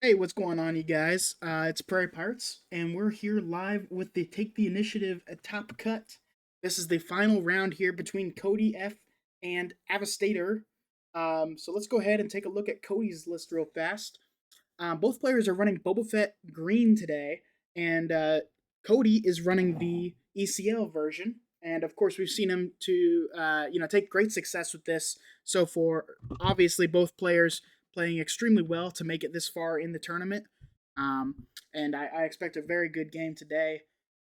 Hey, what's going on, you guys? It's Prairie Parts, and we're here live with the Take the Initiative Top Cut. This is the final round here between Cody F and Avestator. So let's go ahead and take a look at Cody's list real fast. Both players are running Boba Fett green today, and Cody is running the ECL version. And of course, we've seen him to take great success with this so far. Obviously, both players playing extremely well to make it this far in the tournament. And I expect a very good game today.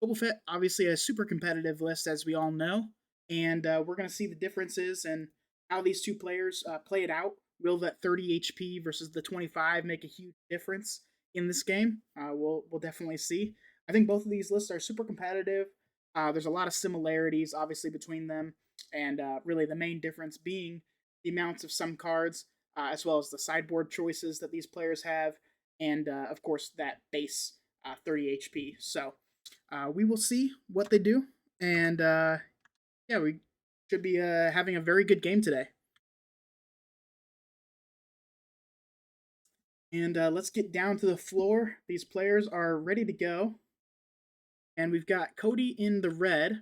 Boba Fett, obviously, a super competitive list, as we all know, and we're going to see the differences and how these two players play it out. Will that 30 HP versus the 25 make a huge difference in this game? We'll definitely see. I think both of these lists are super competitive. There's a lot of similarities, obviously, between them, and really the main difference being the amounts of some cards, as well as the sideboard choices that these players have, and of course that base 30 HP. So we will see what they do, and yeah, we should be having a very good game today. And let's get down to the floor. These players are ready to go. And we've got Cody in the red.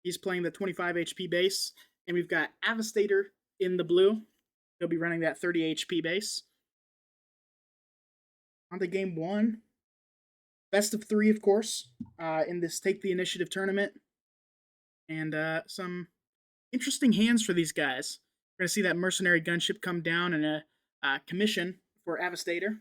He's playing the 25 HP base. And we've got Avestator in the blue. He'll be running that 30 HP base. On to game one. Best of three, of course, in this Take the Initiative tournament. And some interesting hands for these guys. We're going to see that mercenary gunship come down and a commission for Avestator.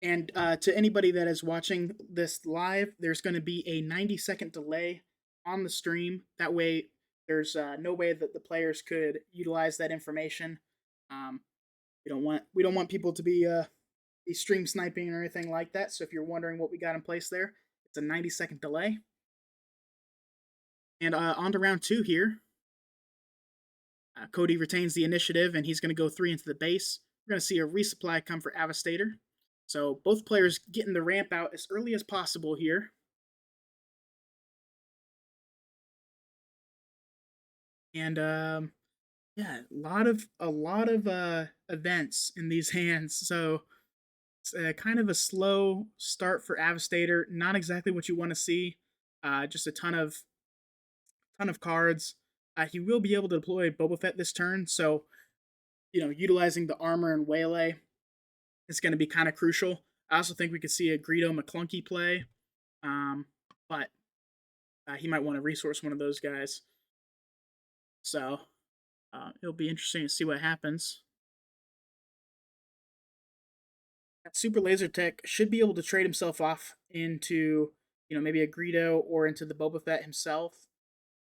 And to anybody that is watching this live, there's going to be a 90-second delay on the stream. That way, there's no way that the players could utilize that information. Um, we don't want people to be stream sniping or anything like that. So if you're wondering what we got in place there, it's a 90-second delay. And on to round two here. Cody retains the initiative, and he's going to go 3 into the base. We're going to see a resupply come for Avestator. So both players getting the ramp out as early as possible here. And yeah, a lot of events in these hands. So it's kind of a slow start for Avestator. Not exactly what you want to see. Just a ton of cards. He will be able to deploy Boba Fett this turn, so utilizing the armor and waylay is going to be kind of crucial. I also think we could see a Greedo McClunky play, but he might want to resource one of those guys. So it'll be interesting to see what happens. That Super Laser Tech should be able to trade himself off into, maybe a Greedo or into the Boba Fett himself.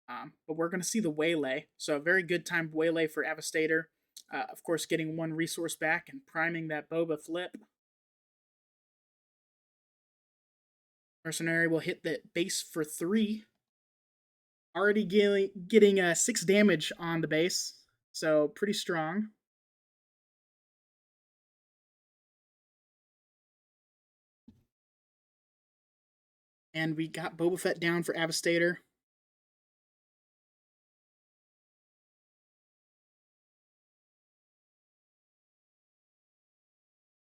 But we're going to see the Waylay. So a very good timed Waylay for Avestator. Of course, getting one resource back and priming that Boba flip. Mercenary will hit the base for 3. Already getting 6 damage on the base. So pretty strong. And we got Boba Fett down for Avestator.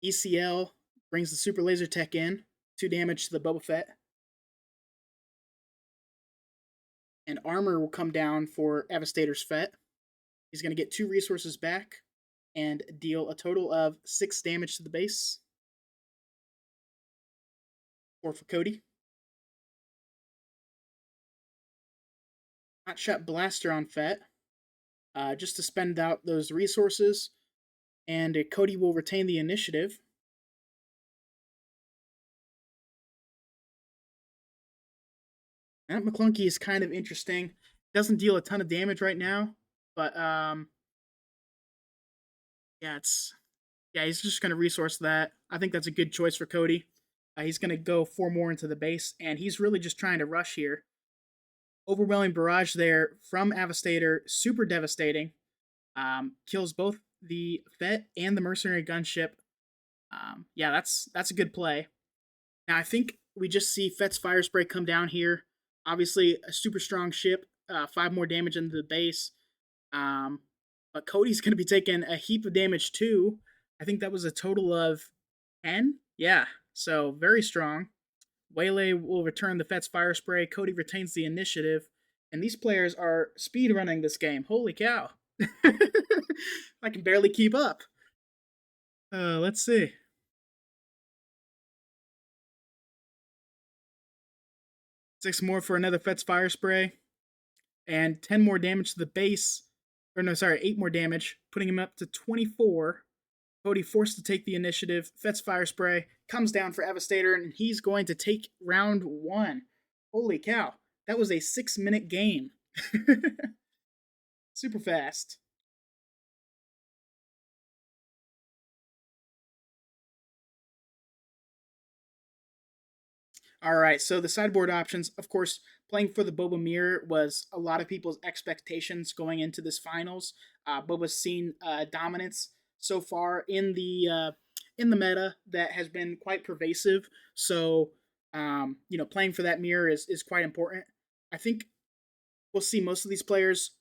ECL brings the Super Laser Tech in. 2 damage to the Boba Fett. And armor will come down for Avestator's Fett. He's going to get 2 resources back and deal a total of 6 damage to the base. 4 for Cody. Hotshot Blaster on Fett, just to spend out those resources, and Cody will retain the initiative. That McClunky is kind of interesting. Doesn't deal a ton of damage right now, but yeah, he's just gonna resource that. I think that's a good choice for Cody. He's gonna go 4 more into the base, and he's really just trying to rush here. Overwhelming barrage there from Avestator, super devastating. Kills both the Fett and the mercenary gunship. Yeah, that's a good play. Now I think we just see Fett's fire spray come down here. Obviously, a super strong ship. 5 more damage into the base. Um, but Cody's going to be taking a heap of damage too. I think that was a total of 10. Yeah, so very strong. Waylay will return the Fet's Fire Spray. Cody retains the initiative. And these players are speed running this game. Holy cow. I can barely keep up. Let's see. 6 more for another Fet's Fire Spray. And 10 more damage to the base. Or no, sorry, 8 more damage, putting him up to 24. Cody forced to take the initiative. Fet's Fire Spray comes down for Avestator, and he's going to take round 1. Holy cow. That was a 6-minute game. Super fast. All right, so the sideboard options, of course, playing for the Boba mirror was a lot of people's expectations going into this finals. Boba's seen dominance so far in the meta that has been quite pervasive. So, playing for that mirror is quite important. I think we'll see most of these players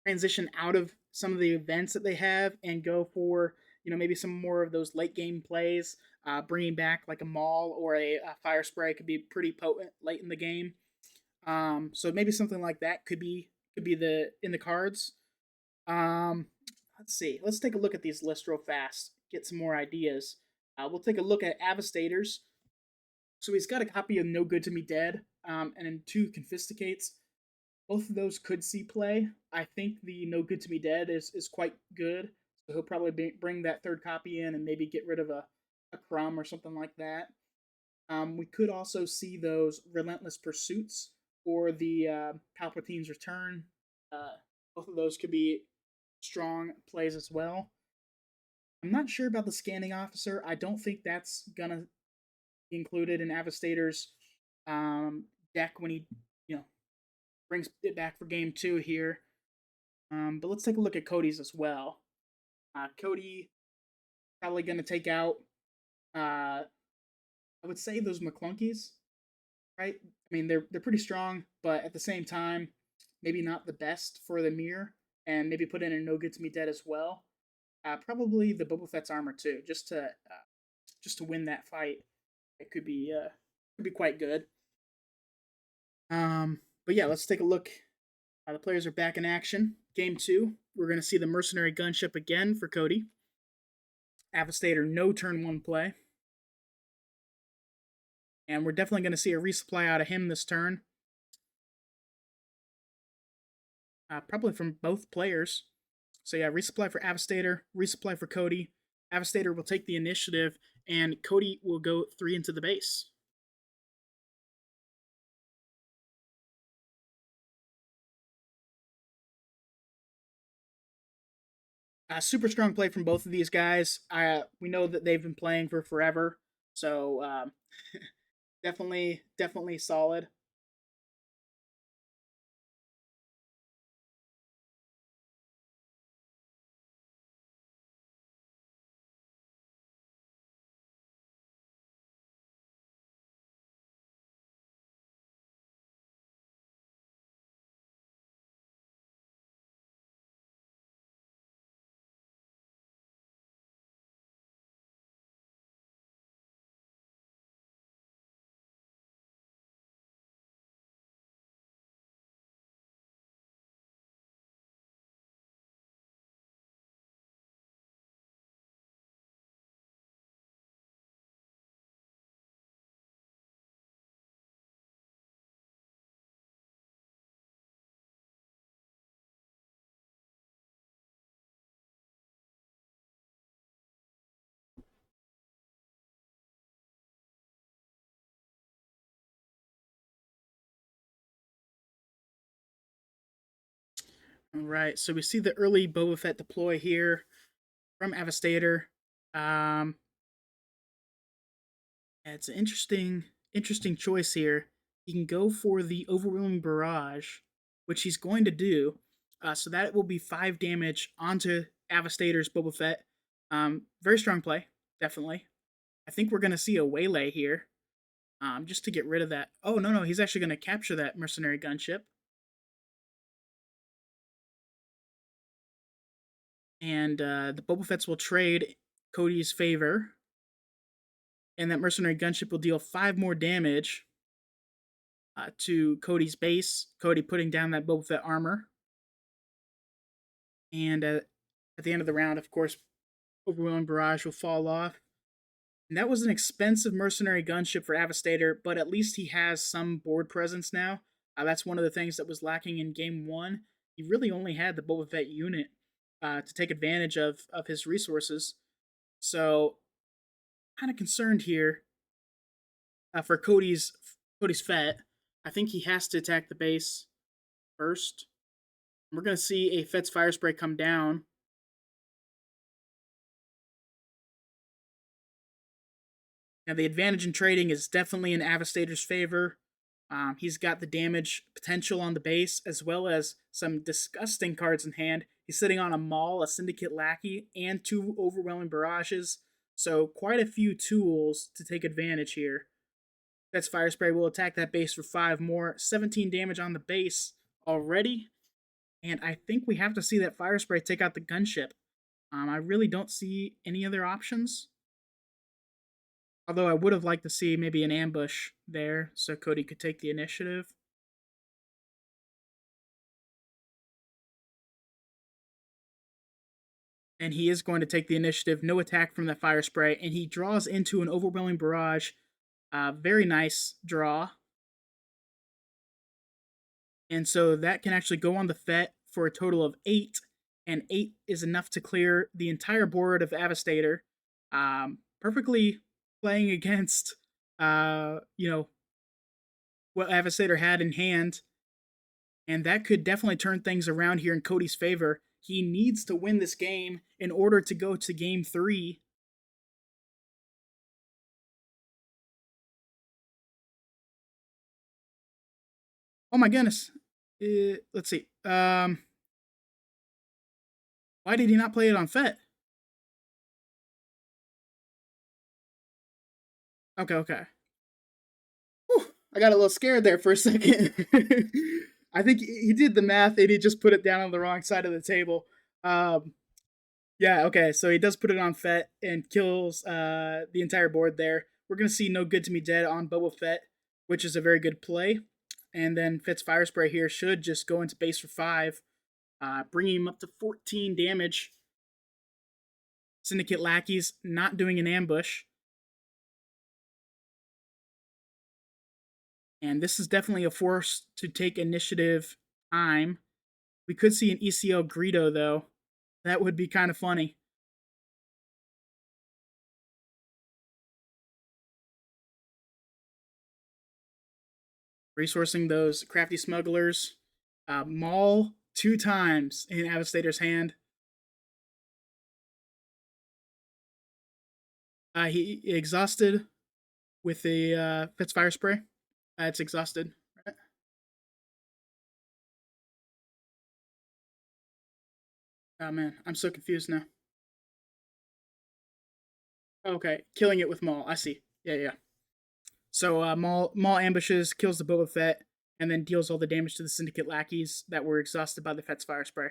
transition out of some of the events that they have and go for maybe some more of those late game plays. Bringing back like a maul or a fire spray could be pretty potent late in the game. So maybe something like that could be the in the cards. Um, let's see. Let's take a look at these lists real fast. Get some more ideas. We'll take a look at Avestators. So he's got a copy of No Good to Me Dead, and then 2 Confisticates. Both of those could see play. I think the No Good to Me Dead is quite good. So he'll probably bring that 3rd copy in and maybe get rid of a crumb or something like that. We could also see those Relentless Pursuits or the Palpatine's Return. Both of those could be strong plays as well. I'm not sure about the Scanning Officer. I don't think that's gonna be included in Avestator's deck when he, brings it back for game 2 here. But let's take a look at Cody's as well. Cody probably going to take out, I would say, those McClunkies, right? I mean, they're pretty strong, but at the same time, maybe not the best for the mirror, and maybe put in a No Good to Me Dead as well. Probably the Boba Fett's armor too, just to win that fight. It could be quite good. But yeah, let's take a look. The players are back in action. Game 2, we're going to see the Mercenary Gunship again for Cody. Avestator, no turn 1 play. And we're definitely going to see a resupply out of him this turn. Probably from both players. So yeah, resupply for Avestator, resupply for Cody. Avestator will take the initiative, and Cody will go 3 into the base. Super strong play from both of these guys. We know that they've been playing for forever, so definitely solid. All right, so we see the early Boba Fett deploy here from Avestator. Um, yeah, it's an interesting choice here. He can go for the Overwhelming Barrage, which he's going to do. So that will be 5 damage onto Avestator's Boba Fett. Very strong play, definitely. I think we're going to see a Waylay here, just to get rid of that. Oh, no, he's actually going to capture that Mercenary Gunship. And the Boba Fett's will trade Cody's favor, and that mercenary gunship will deal 5 more damage to Cody's base. Cody putting down that Boba Fett armor. And at the end of the round, of course, Overwhelming Barrage will fall off. And that was an expensive mercenary gunship for Avestator, but at least he has some board presence now. That's one of the things that was lacking in Game 1. He really only had the Boba Fett unit to take advantage of his resources. So, kind of concerned here for Cody's Fett. I think he has to attack the base first. We're going to see a Fett's Fire Spray come down. Now, the advantage in trading is definitely in Avestator's favor. He's got the damage potential on the base, as well as some disgusting cards in hand. He's sitting on a Maul, a Syndicate Lackey, and 2 Overwhelming Barrages. So, quite a few tools to take advantage here. Fett's Fire Spray will attack that base for 5 more. 17 damage on the base already. And I think we have to see that Fire Spray take out the gunship. I really don't see any other options. Although I would have liked to see maybe an ambush there so Cody could take the initiative. And he is going to take the initiative. No attack from that Fire Spray. And he draws into an Overwhelming Barrage. Very nice draw. And so that can actually go on the Fett for a total of 8. And 8 is enough to clear the entire board of Avestator. Perfectly playing against, what Avestator had in hand. And that could definitely turn things around here in Cody's favor. He needs to win this game in order to go to Game 3. Oh my goodness. Let's see. Why did he not play it on Fett? Okay. Whew, I got a little scared there for a second. I think he did the math and he just put it down on the wrong side of the table. Um, yeah, okay, so he does put it on Fett and kills the entire board there. We're going to see No Good to Me Dead on Boba Fett, which is a very good play. And then Fett's Fire Spray here should just go into base for 5, bringing him up to 14 damage. Syndicate Lackeys not doing an ambush. And this is definitely a force to take initiative time. We could see an ECL Greedo, though. That would be kind of funny. Resourcing those crafty smugglers. Maul 2 times in Avestator's hand. He exhausted with the Fett's Fire Spray. It's exhausted. Right? Oh man, I'm so confused now. Okay, killing it with Maul. I see. Yeah. So Maul ambushes, kills the Boba Fett, and then deals all the damage to the Syndicate lackeys that were exhausted by the Fett's Fire Spray.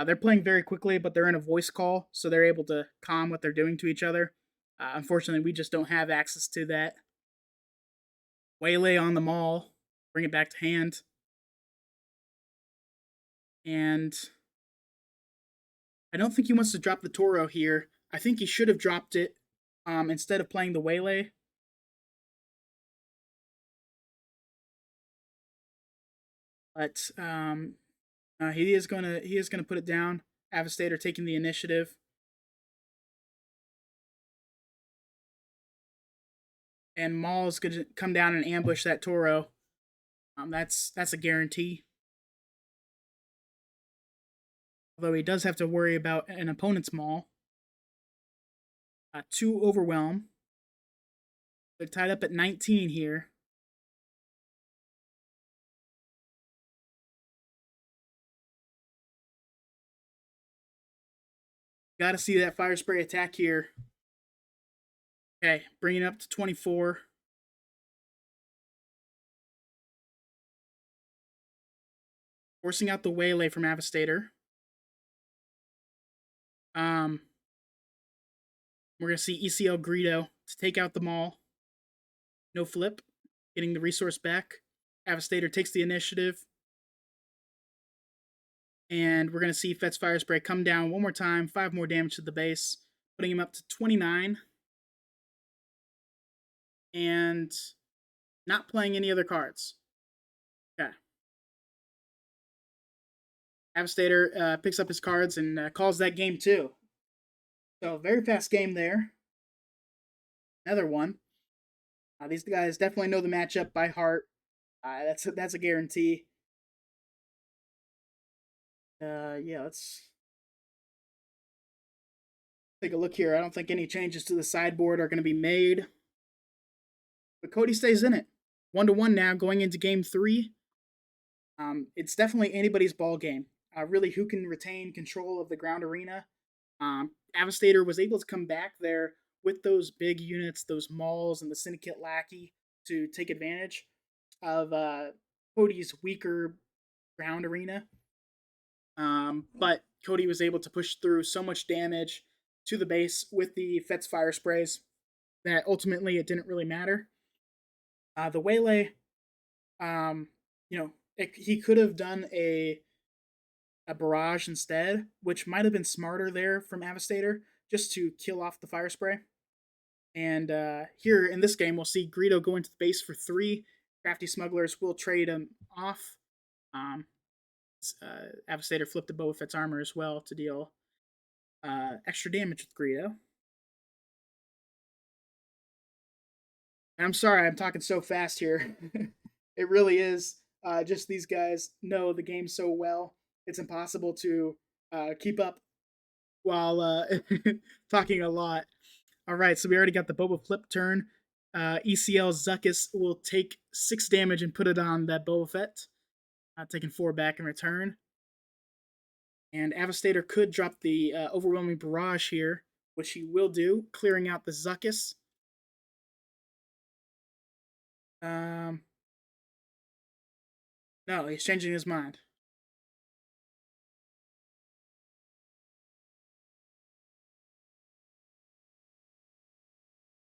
They're playing very quickly, but they're in a voice call, so they're able to calm what they're doing to each other. Unfortunately, we just don't have access to that. Waylay on the Maul, bring it back to hand. And I don't think he wants to drop the Toro here. I think he should have dropped it instead of playing the Waylay. But he is gonna put it down. Avestator taking the initiative. And Maul is going to come down and ambush that Toro. That's a guarantee. Although he does have to worry about an opponent's Maul. 2 Overwhelm. They're tied up at 19 here. Got to see that Fire Spray attack here. Okay, bringing it up to 24. Forcing out the Waylay from Avestator. Um, we're gonna see ECL Greedo to take out the Maul. No flip, getting the resource back. Avestator takes the initiative, and we're gonna see Fet's Fire Spray come down one more time, 5 more damage to the base, putting him up to 29, and not playing any other cards. Okay. Avestator picks up his cards and calls that game too. So very fast game there. Another one. These guys definitely know the matchup by heart. That's a guarantee. Yeah, let's take a look here. I don't think any changes to the sideboard are going to be made, but Cody stays in it. 1-1 now, going into game 3. It's definitely anybody's ball game. Really, who can retain control of the ground arena? Avestator was able to come back there with those big units, those Mauls and the Syndicate Lackey, to take advantage of Cody's weaker ground arena. But Cody was able to push through so much damage to the base with the Fet's Fire Sprays that ultimately it didn't really matter. The Waylay, um, he could have done a barrage instead, which might have been smarter there from Avestator, just to kill off the fire spray. And here in this game, we'll see Greedo go into the base for 3. Crafty Smugglers will trade him off. Um, Avestator flipped the Boba Fett's armor as well to deal extra damage with Greedo. And I'm sorry, I'm talking so fast here. It really is. Just these guys know the game so well. It's impossible to keep up while talking a lot. All right, so we already got the Boba flip turn. ECL Zuckuss will take 6 damage and put it on that Boba Fett, taking 4 back in return. And Avestator could drop the Overwhelming Barrage here, which he will do, clearing out the Zuckuss. No, he's changing his mind.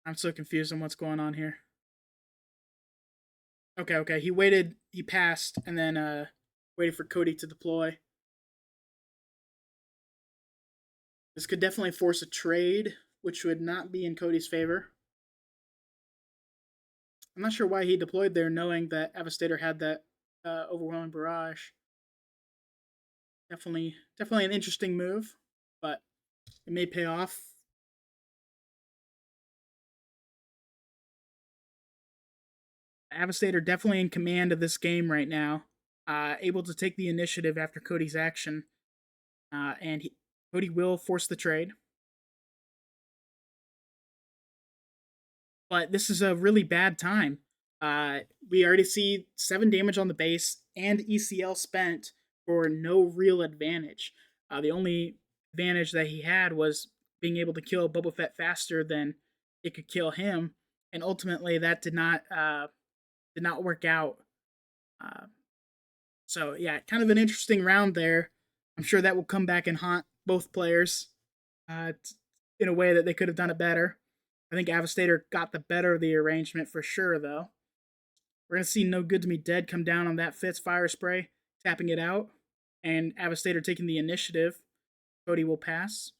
I'm so confused on what's going on here. Okay. He waited, he passed, and then waited for Cody to deploy. This could definitely force a trade, which would not be in Cody's favor. I'm not sure why he deployed there, knowing that Avestator had that overwhelming barrage. Definitely an interesting move, but it may pay off. Avestator definitely in command of this game right now, able to take the initiative after Cody's action, and Cody will force the trade. But this is a really bad time. We already see 7 damage on the base and ECL spent for no real advantage. The only advantage that he had was being able to kill Boba Fett faster than it could kill him, and ultimately that did not work out. Uh, so yeah, kind of an interesting round there. I'm sure that will come back and haunt both players uh, in a way that they could have done it better. I think Avestator got the better of the arrangement for sure, though. We're going to see No Good to Me Dead come down on that Fitz Fire Spray, tapping it out, and Avestator taking the initiative. Cody will pass.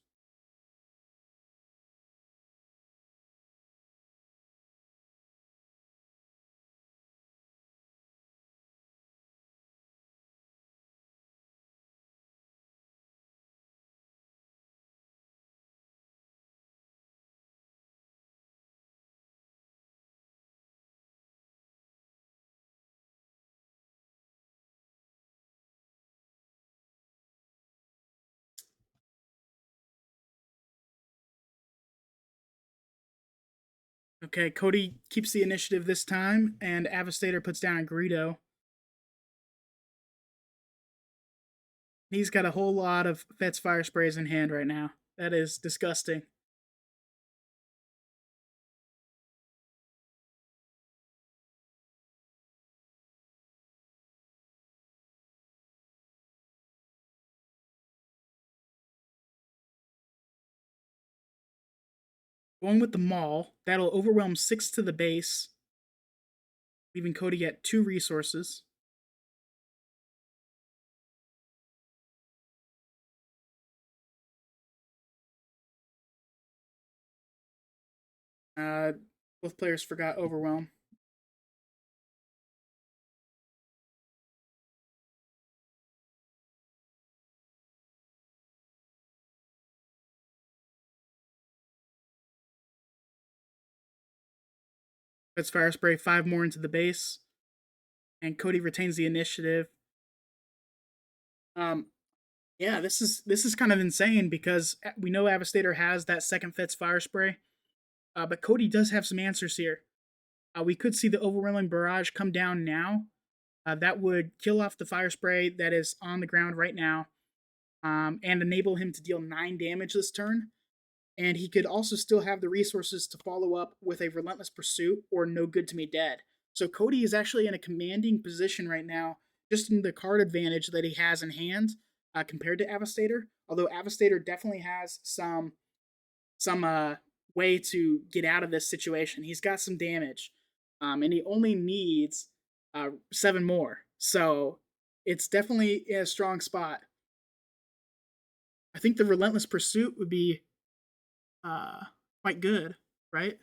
Okay, Cody keeps the initiative this time, and Avestator puts down Greedo. He's got a whole lot of Fet's Fire Sprays in hand right now. That is disgusting. Going with the Maul. That'll overwhelm 6 to the base, leaving Cody at 2 resources. Uh, both players forgot Overwhelm. Let's Fire Spray 5 more into the base, and Cody retains the initiative. Um, yeah, this is kind of insane because we know Avestator has that second Fitz Fire Spray, but Cody does have some answers here. We could see the Overwhelming Barrage come down now. That would kill off the Fire Spray that is on the ground right now, and enable him to deal 9 damage this turn. And he could also still have the resources to follow up with a Relentless Pursuit or No Good to Me Dead. So Cody is actually in a commanding position right now, just in the card advantage that he has in hand compared to Avestator. Although Avestator definitely has some way to get out of this situation. He's got some damage, and he only needs 7 more. So it's definitely in a strong spot. I think the Relentless Pursuit would be uh, quite good, right?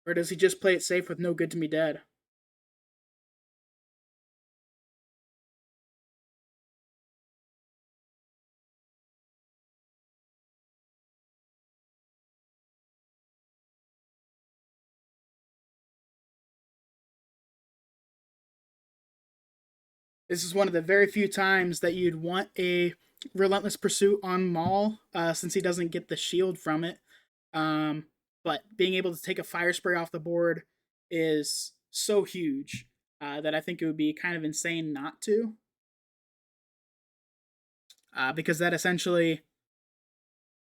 Or does he just play it safe with No Good to Me Dead? This is one of the very few times that you'd want a Relentless Pursuit on Maul, since he doesn't get the shield from it. Um, but being able to take a Fire Spray off the board is so huge that I think it would be kind of insane not to. Because that essentially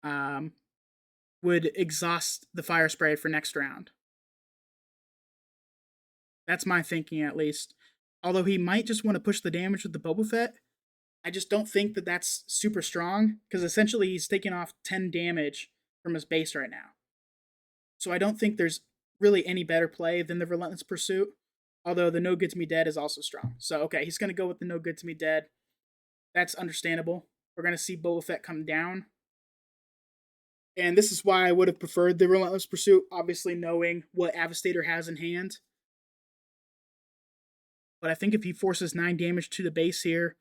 um, would exhaust the Fire Spray for next round. That's my thinking, at least. Although he might just want to push the damage with the Boba Fett, I just don't think that that's super strong because essentially he's taking off 10 damage from his base right now. So I don't think there's really any better play than the Relentless Pursuit. Although the No Good to Me Dead is also strong. So okay, he's going to go with the No Good to Me Dead. That's understandable. We're going to see Boba Fett come down. And this is why I would have preferred the Relentless Pursuit, obviously knowing what Avestator has in hand. But I think if he forces 9 damage to the base here,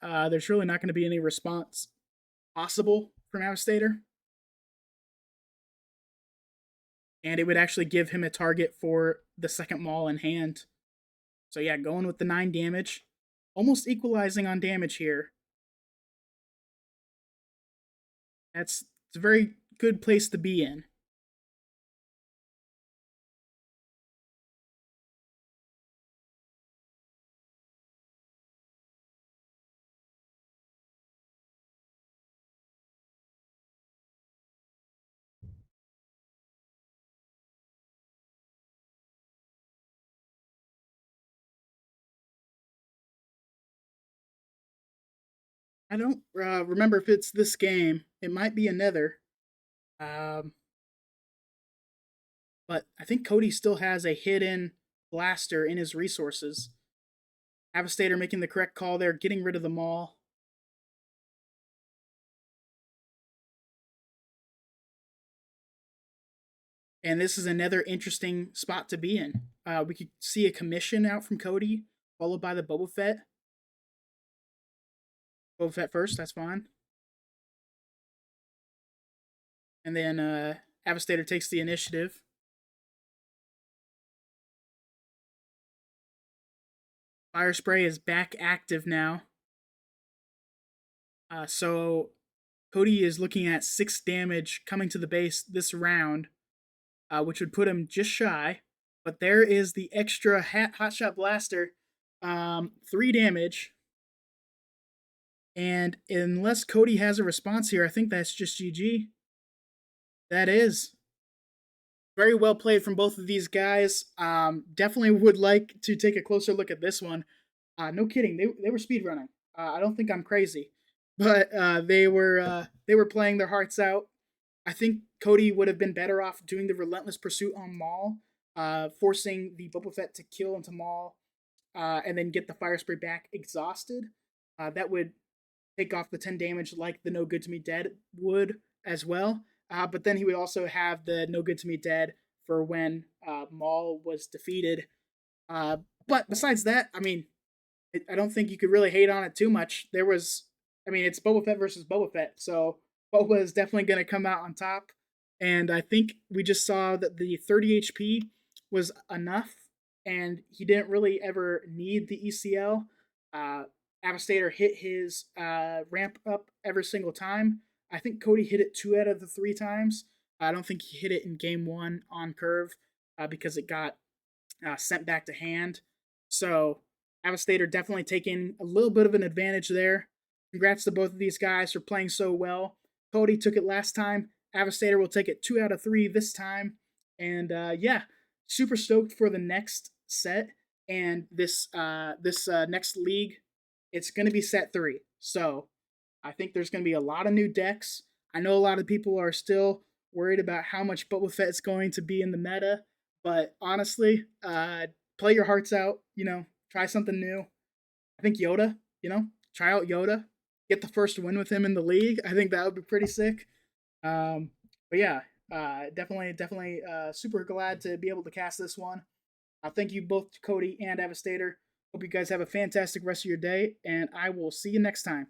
there's really not going to be any response possible from Avestator. And it would actually give him a target for the second Maul in hand. So yeah, going with the 9 damage. Almost equalizing on damage here. It's a very good place to be in. I don't remember if it's this game. It might be another. Um, but I think Cody still has a hidden blaster in his resources. Avestator making the correct call there, getting rid of the Maul. And this is another interesting spot to be in. We could see a commission out from Cody, followed by the Boba Fett. Boba Fett first, that's fine. And then Avestator takes the initiative. Fire Spray is back active now. So Cody is looking at 6 damage coming to the base this round, which would put him just shy. But there is the extra Hotshot Blaster, 3 damage. And unless Cody has a response here, I think that's just GG. That is. Very well played from both of these guys. Definitely would like to take a closer look at this one. No kidding, they were speedrunning. I don't think I'm crazy. but they were playing their hearts out. I think Cody would have been better off doing the relentless pursuit on Maul, forcing the Boba Fett to kill into Maul, and then get the fire spray back exhausted. That would take off the 10 damage like the No Good to Me Dead would as well. But then he would also have the No Good to Me Dead for when Maul was defeated. Uh, but besides that, I mean, I don't think you could really hate on it too much. There was, I mean, it's Boba Fett versus Boba Fett, so Boba is definitely going to come out on top. And I think we just saw that the 30 HP was enough, and he didn't really ever need the ECL. Uh, Avestator hit his ramp up every single time. I think Cody hit it 2 out of the 3 times. I don't think he hit it in game one on curve because it got sent back to hand. So Avestator definitely taking a little bit of an advantage there. Congrats to both of these guys for playing so well. Cody took it last time. Avestator will take it 2 out of 3 this time. And yeah, super stoked for the next set and this next league. It's going to be set 3. So I think there's going to be a lot of new decks. I know a lot of people are still worried about how much Boba Fett is going to be in the meta, but honestly, play your hearts out. You know, try something new. I think Yoda. You know, try out Yoda. Get the first win with him in the league. I think that would be pretty sick. But yeah, definitely, super glad to be able to cast this one. Thank you both, Cody and Avestator. Hope you guys have a fantastic rest of your day, and I will see you next time.